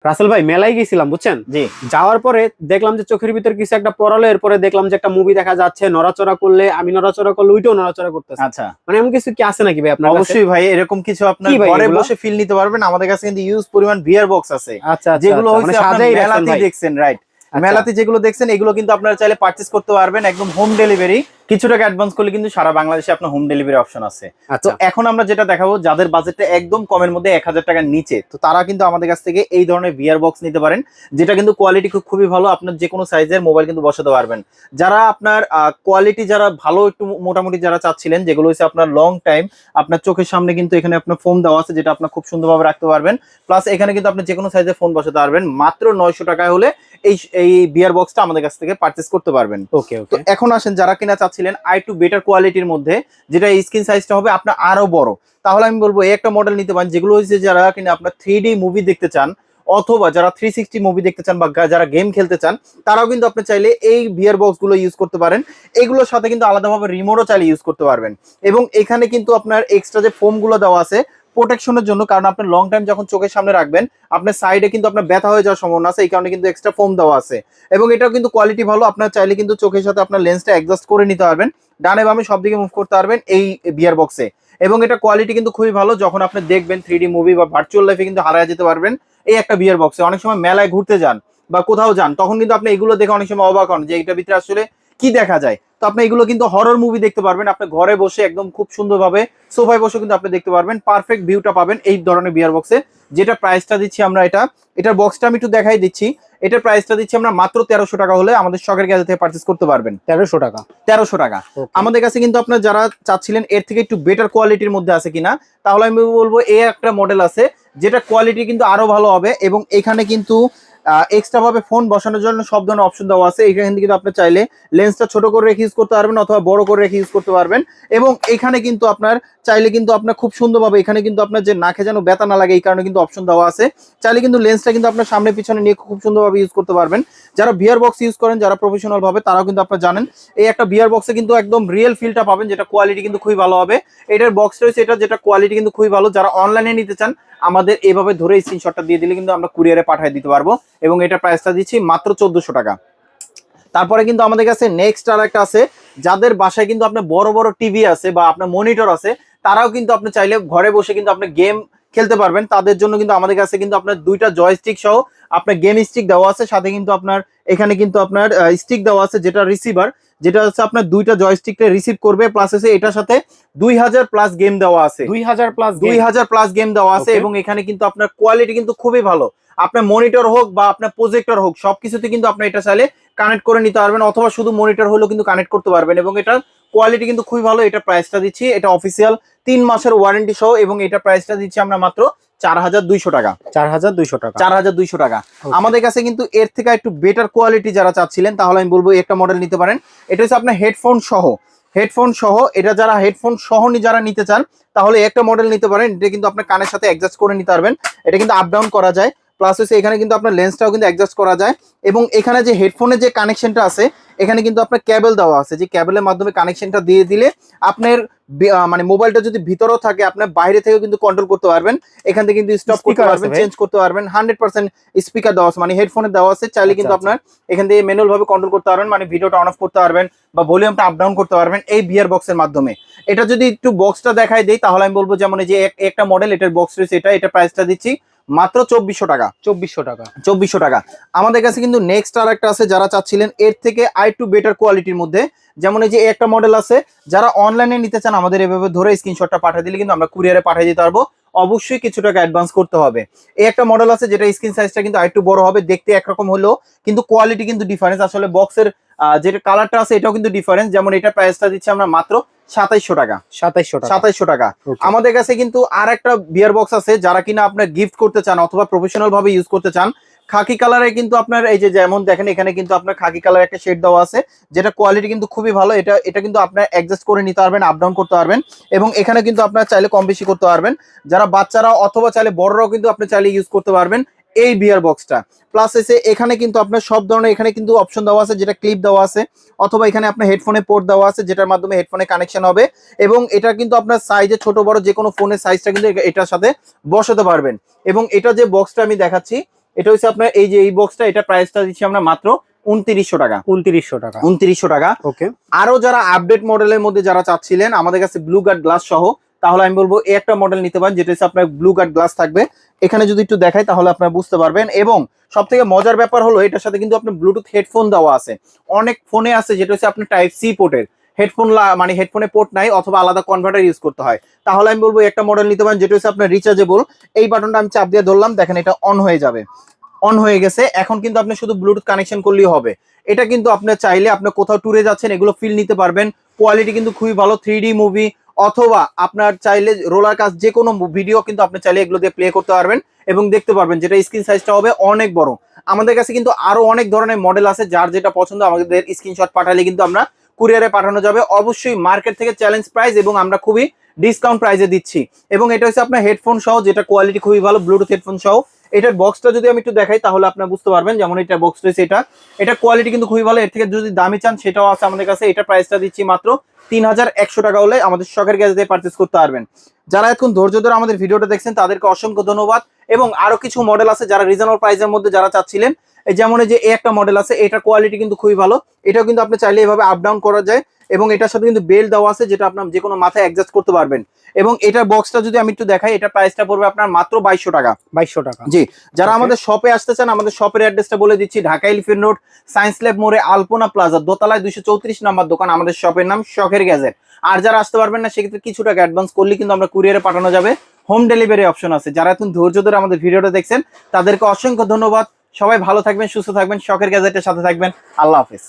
রাসেল ভাই মেলায় গেছিলাম বুঝছেন, জি যাওয়ার পরে দেখলাম যে চোখের ভিতর কিছু একটা পড়ালো, এরপরে দেখলাম যে একটা মুভি দেখা যাচ্ছে, নড়াচড়া করলে আমি নড়াচড়া করলে ওইটাও নড়াচড়া করতেছে। আচ্ছা, মানে এমন কিছু কি আছে নাকি ভাই আপনার কাছে? অবশ্যই ভাই এরকম কিছু আপনার কি ভাই ঘরে এগুলা? বসে ফিল নিতে পারবেন। আমাদের কাছে কিন্তু ইউজ পরিমাণ ভিআর বক্স আছে, আচ্ছা আচ্ছা যেগুলো আচ্ছা, মানে হচ্ছে আপনার সাজাই রাখছেন মেলাতেই ভাই। দেখছেন, রাইট? আচ্ছা মেলাতে যেগুলো দেখছেন এগুলো কিন্তু আপনারা চাইলে পারচেজ করতে পারবেন, একদম হোম ডেলিভারি। কিছু টাকা অ্যাডভান্স করলে কিন্তু সারা বাংলাদেশে আপনার হোম ডেলিভারি অপশন আছে। তো আচ্ছা এখন আমরা যেটা দেখাবো, যাদের বাজেটটা একদম কমের মধ্যে 1000 টাকার নিচে, তো তারা কিন্তু আমাদের কাছ থেকে এই ধরনের ভিআর বক্স নিতে পারেন, যেটা কিন্তু কোয়ালিটি খুবই ভালো। আপনার যে কোনো সাইজের মোবাইল কিন্তু বসাতে পারবেন। যারা আপনার কোয়ালিটি যারা ভালো একটু মোটামুটি যারা চাচ্ছিলেন, যেগুলো হচ্ছে আপনার লং টাইম আপনার চোখের সামনে, কিন্তু এখানে আপনার ফোন দেওয়া আছে যেটা আপনার খুব সুন্দরভাবে রাখতে পারবেন। প্লাস এখানে কিন্তু আপনি যে কোনো সাইজের ফোন বসাতে পারবেন। মাত্র 900 টাকায় হলে এই এই বিয়ার বক্সটা আমাদের কাছ থেকে পারচেজ করতে পারবেন। ওকে তো ওকে। এখন আসেন, যারা কিনা চাচ্ছিলেন একটু বেটার কোয়ালিটির মধ্যে, যেটা স্ক্রিন সাইজটা হবে আপনার আরো বড়, তাহলে আমি বলবো এই একটা মডেল নিতে পারেন। যেগুলো হচ্ছে যারা কিনা আপনার 3D মুভি দেখতে চান, অথবা যারা 360 মুভি দেখতে চান, বা যারা গেম খেলতে চান, তারাও কিন্তু আপনি চাইলে এই বিয়ার বক্স গুলো ইউজ করতে পারেন। এগুলোর সাথে কিন্তু আলাদাভাবে রিমোটও চাইলে ইউজ করতে পারবেন। এবং এখানে কিন্তু আপনার এক্সট্রা যে ফোম গুলো দেওয়া আছে প্রোটেকশনের জন্য, কারণ আপনি লং টাইম যখন চোখের সামনে রাখবেন, আপনার সাইডে কিন্তু আপনার ব্যথা হয়ে যাওয়ার সম্ভাবনা আছে, এই কারণে কিন্তু এক্সট্রা ফোম দেওয়া আছে। এবং এটাও কিন্তু কোয়ালিটি ভালো। আপনার চাইলে কিন্তু চোখের সাথে আপনার লেন্সটা অ্যাডজাস্ট করে নিতে পারবেন, ডানে বামে সব দিকে মুভ করতে পারবেন এই বিয়ার বক্সে। এবং এটা কোয়ালিটি কিন্তু খুবই ভালো। যখন আপনি দেখবেন 3D মুভি বা ভার্চুয়াল লাইফে কিন্তু হারায় যেতে পারবেন এই একটা বিয়ার বক্সে। অনেক সময় মেলায় ঘুরতে যান বা কোথাও যান, তখন কিন্তু আপনি এগুলো দেখে অনেক সময় অবাক হন যে এটার ভিতরে আসলে কি দেখা যায়। তো আপনি এগুলো কিন্তু হরর মুভি দেখতে পারবেন, আপনি ঘরে বসে একদম খুব সুন্দরভাবে সোফায় বসে কিন্তু আপনি দেখতে পারবেন, পারফেক্ট ভিউটা পাবেন এই ধরনের বিয়ার বক্সে। যেটা প্রাইসটা দিচ্ছি আমরা, এটার বক্সটা আমি একটু দেখাই দিচ্ছি। এটার প্রাইসটা দিচ্ছি আমরা মাত্র 1300 টাকা হলে আমাদের শখের গ্যাজেট থেকে পারচেজ করতে পারবেন। 1300 টাকা? 1300 টাকা। ওকে। আমাদের কাছে কিন্তু আপনার যারা চাচ্ছিলেন এর থেকে একটু বেটার কোয়ালিটির মধ্যে আছে কিনা, তাহলে আমি বলবো এই একটা মডেল আছে যেটা কোয়ালিটি কিন্তু আরো ভালো হবে। এবং এখানে কিন্তু এক্সট্রা ভাবে ফোন বসানোর জন্য সব ধরনের অপশন দেওয়া আছে। এখানে কিন্তু আপনি চাইলে লেন্সটা ছোট করে রেখে ইউজ করতে পারবেন, অথবা বড় করে রেখে ইউজ করতে পারবেন। এবং এখানে কিন্তু আপনার চাইলে কিন্তু আপনার খুব সুন্দরভাবে, এখানে কিন্তু আপনার যে নাকে যেন ব্যথা না লাগে এই কারণে কিন্তু অপশন দেওয়া আছে। চাইলে কিন্তু লেন্সটা কিন্তু আপনার সামনে পিছনে নিয়ে খুব সুন্দরভাবে ইউজ করতে পারবেন। যারা বিয়ার বক্স ইউজ করেন, যারা প্রফেশনাল ভাবে, তারাও কিন্তু আপনারা জানেন এই একটা বিয়ার বক্সে কিন্তু একদম রিয়েল ফিলটা পাবেন, যেটা কোয়ালিটি কিন্তু খুবই ভালো হবে। এটার বক্স রয়েছে এটা, যেটা কোয়ালিটি কিন্তু খুবই ভালো। যারা অনলাইনে নিতে চান, আমাদের এভাবে ধরে স্ক্রিনশটটা দিয়ে দিলে কিন্তু আমরা কুরিয়ারে পাঠিয়ে দিতে পারবো। এবং এটা প্রাইসটা দিচ্ছি মাত্র 1400 টাকা। তারপরে কিন্তু আমাদের কাছে নেক্সট আর একটা আছে, যাদের বাসায় কিন্তু আপনার বড় বড় টিভি আছে বা আপনার মনিটর আছে, তারাও কিন্তু আপনি চাইলে ঘরে বসে কিন্তু আপনি গেম খেলতে পারবেন। তাদের জন্য কিন্তু আমাদের কাছে কিন্তু আপনার দুইটা জয়স্টিক সহ আপনার গেম স্টিক দেওয়া আছে, সাথে কিন্তু আপনার এখানে কিন্তু আপনার স্টিক দেওয়া আছে যেটা রিসিভার, যেটা হচ্ছে আপনার দুইটা জয়স্টিকটা রিসিভ করবে। প্লাস হচ্ছে এটার সাথে 2000 প্লাস গেম দেওয়া আছে। 2000 প্লাস? 2000 প্লাস গেম দেওয়া আছে। ওকে। এবং এখানে কিন্তু আপনার কোয়ালিটি কিন্তু খুবই ভালো। আপনার মনিটর হোক বা আপনার প্রজেক্টর হোক, সবকিছুতে কিন্তু আপনি এটা চাইলে কানেক্ট করে নিতে পারবেন, অথবা শুধু মনিটর হলেও কিন্তু কানেক্ট করতে পারবেন। এবং এটার কোয়ালিটি কিন্তু খুবই ভালো। এটা প্রাইসটা দিচ্ছি, এটা অফিসিয়াল 3 মাসের ওয়ারেন্টি সহ। এবং এটা প্রাইসটা দিচ্ছি আমরা মাত্র 4200 টাকা। 4200 টাকা? 4200 টাকা। Okay. আমাদের কাছে কিন্তু এর থেকে একটু বেটার কোয়ালিটি যারা চাচ্ছিলেন, তাহলে আমি বলবো একটা মডেল নিতে পারেন। এটা হচ্ছে আপনার হেডফোন সহ এটা যারা হেডফোন সহ যারা নিতে চান, তাহলে একটা মডেল নিতে পারেন। এটা কিন্তু আপনার কানের সাথে অ্যাডজাস্ট করে নিতে পারবেন। এটা কিন্তু আপ ডাউন করা যায়। প্লাস হচ্ছে এখানে কিন্তু আপনার লেন্সটাও কিন্তু অ্যাডজাস্ট করা যায়। এবং এখানে যে হেডফোনের যে কানেকশনটা আছে, এখানে কিন্তু আপনার কেবল দেওয়া আছে, যে কেবলের মাধ্যমে কানেকশনটা দিয়ে দিলে আপনার মানে মোবাইলটা যদি ভিতরেও থাকে, আপনার বাইরে থেকেও কিন্তু কন্ট্রোল করতে পারবেন। এখান থেকে কিন্তু স্টপ করতে পারবেন, চেঞ্জ করতে পারবেন। 100% স্পিকার দেওয়া আছে, মানে হেডফোনে দেওয়া আছে। চাইলে কিন্তু আপনার এখান থেকে ম্যানুয়াল ভাবে কন্ট্রোল করতে পারবেন, মানে ভিডিওটা অন অফ করতে পারবেন বা ভলিউমটা আপ ডাউন করতে পারবেন এই বিয়ার বক্সের মাধ্যমে। এটা যদি একটু বক্সটা দেখাই দেই, তাহলে আমি বলবো যেমন এই যে একটা মডেল, এটার বক্স রয়েছে এটা প্রাইসটা দিচ্ছি মাত্র 2400 টাকা। 2400 টাকা? 2400 টাকা। আমাদের কাছে কিন্তু নেক্সট আর একটা আছে, যারা চাচ্ছিলেন এর থেকে একটু বেটার কোয়ালিটির মধ্যে, যেমন এই যে একটা মডেল আছে। যারা অনলাইনে নিতে চান, আমাদের এভাবে ধরে স্ক্রিনশটটা পাঠিয়ে দিলে কিন্তু আমরা কুরিয়ারে পাঠিয়ে দিতে পারবো। অবশ্যই কিছু টাকা অ্যাডভান্স করতে হবে। এই একটা মডেল আছে যেটা স্ক্রিন সাইজটা কিন্তু আরেকটু বড় হবে, দেখতে একরকম হলেও কিন্তু কোয়ালিটি কিন্তু ডিফারেন্স। আসলে বক্সের যেটা কালারটা আছে এটাও কিন্তু ডিফারেন্স। যেমন এটা প্রাইসটা দিচ্ছি আমরা মাত্র 2700 টাকা। 2700 টাকা। আমাদের কাছে কিন্তু আর একটা বিয়ার বক্স আছে, যারা কিনা আপনার গিফট করতে চান অথবা প্রফেশনাল ভাবে ইউজ করতে চান। খাকি কালারে কিন্তু আপনার এই যে যেমন দেখেন, এখানে কিন্তু আপনার খাকি কালার একটা শেড দেওয়া আছে, যেটা কোয়ালিটি কিন্তু খুবই ভালো। এটা কিন্তু আপনার অ্যাডজাস্ট করে নিতে পারবেন, আপ ডাউন করতে পারবেন। এবং এখানে কিন্তু আপনার চাইলে কম বেশি করতে পারবেন। যারা বাচ্চারা অথবা চাইলে বড়রাও কিন্তু আপনি চাইলে ইউজ করতে পারবেন এই বিয়ার বক্সটা। প্লাস এসে এখানে কিন্তু আপনার সব ধরনের এখানে কিন্তু অপশন দেওয়া আছে, যেটা ক্লিপ দেওয়া আছে, অথবা এখানে আপনার হেডফোনে পোর্ট দেওয়া আছে, যেটার মাধ্যমে হেডফোনে কানেকশন হবে। এবং এটা কিন্তু আপনার সাইজে ছোট বড় যে কোনো ফোনের সাইজটা কিন্তু এটার সাথে বসাতে পারবেন। এবং এটা যে বক্সটা আমি দেখাচ্ছি, এটা হচ্ছে আপনার এই যে এই বক্সটা, এটা প্রাইসটা দিচ্ছি আমরা মাত্র 2900 টাকা। 2900 টাকা। 2900 টাকা। ওকে। আরো যারা আপডেট মডেলের মধ্যে যারা চাচ্ছিলেন আমাদের কাছে ব্লু গার্ড গ্লাস সহ, তাহলে আমি বলবো এই একটা মডেল নিতে পারেন, যেটা হচ্ছে আপনার ব্লু গার্ড গ্লাস থাকবে। এখানে যদি একটু দেখাই তাহলে আপনারা বুঝতে পারবেন। এবং সব থেকে মজার ব্যাপার হলো এটার সাথে কিন্তু আপনার ব্লুটুথ হেডফোন দেওয়া আছে। অনেক ফোনে আছে যেটা হচ্ছে আপনার টাইপ সি পোর্টের হেডফোন, মানে হেডফোনে পোর্ট নাই অথবা আলাদা কনভার্টার ইউজ করতে হয়। তাহলে আমি বলবো একটা মডেল নিতে পারেন যেটা হচ্ছে আপনার রিচার্জেবল। এই বাটনটা আমি চাপ দিয়ে ধরলাম, দেখেন এটা অন হয়ে যাবে। অন হয়ে গেছে। এখন কিন্তু আপনি শুধু ব্লুটুথ কানেকশন করলেই হবে। এটা কিন্তু আপনি চাইলে আপনি কোথাও ট্যুরে যাচ্ছেন এগুলো ফিল নিতে পারবেন। কোয়ালিটি কিন্তু খুবই ভালো, 3D মুভি অথবা আপনার চাইলে রোলার কাজ যে কোনো ভিডিও কিন্তু আপনি চাইলে এগুলো দিয়ে প্লে করতে পারবেন এবং দেখতে পারবেন, যেটা স্ক্রিন সাইজটা হবে অনেক বড়। আমাদের কাছে কিন্তু আরো অনেক ধরনের মডেল আছে, যার যেটা পছন্দ আমাদের স্ক্রিনশট পাঠালে কিন্তু আমরা কুরিয়ারে পাঠানো যাবে। অবশ্যই মার্কেট থেকে চ্যালেঞ্জ প্রাইস এবং আমরা খুবই ডিসকাউন্ট প্রাইসে দিচ্ছি। এবং এটা হচ্ছে আপনার হেডফোন সহ, যেটা কোয়ালিটি খুবই ভালো, ব্লুটুথ হেডফোন সহ। এটার বক্সটা যদি আমি একটু দেখাই তাহলে আপনারা বুঝতে পারবেন। যেমন এটা বক্স রয়েছে, এটা কোয়ালিটি কিন্তু খুবই ভালো। এর থেকে যদি দামি চান সেটাও আছে আমাদের কাছে। এটা প্রাইসটা দিচ্ছি মাত্র 3100 টাকা হলে আমাদের শখের গ্যাজেটে পারচেস করতে পারবেন। যারা এখন ধৈর্য ধরে আমাদের ভিডিওটা দেখছেন তাদেরকে অসংখ্য ধন্যবাদ। এবং আরো কিছু মডেল আছে যারা রিজনেবল প্রাইসের মধ্যে যারা চাচ্ছিলেন, এই যেমন এই যে এই একটা মডেল আছে, এটা কোয়ালিটি কিন্তু খুবই ভালো। এটাও কিন্তু আপনি চাইলে এভাবে আপ ডাউন করা যায় এবং এটার সাথে কিন্তু বেল্ট দেওয়া আছে, যেটা আপনার যে কোনো মাথায় অ্যাডজাস্ট করতে পারবেন। এবং এটার বক্সটা যদি আমি একটু দেখাই, এটা প্রাইসটা পড়বে আপনার মাত্র 2200 টাকা। 2200 টাকা। জি, যারা আমাদের শপে আসতে চান আমাদের শপের অ্যাড্রেসটা বলে দিচ্ছি। Dhaka elephant road, science lab মোড়ে, আলপনা প্লাজা দোতলায় 234 নম্বর দোকান। আমাদের শপের নাম শখের গ্যাজেট। আর যারা আসতে পারবেন না সেক্ষেত্রে কিছু টাকা অ্যাডভান্স করলে কিন্তু আমরা কুরিয়ারে পাঠানো যাবে। হোম ডেলিভারি অপশন আছে। যারা এখন ধৈর্য ধরে আমাদের ভিডিওটা দেখছেন তাদেরকে অসংখ্য ধন্যবাদ। সবাই ভালো থাকবেন, সুস্থ থাকবেন, শখের গ্যাজেটের সাথে থাকবেন। আল্লাহ হাফেজ।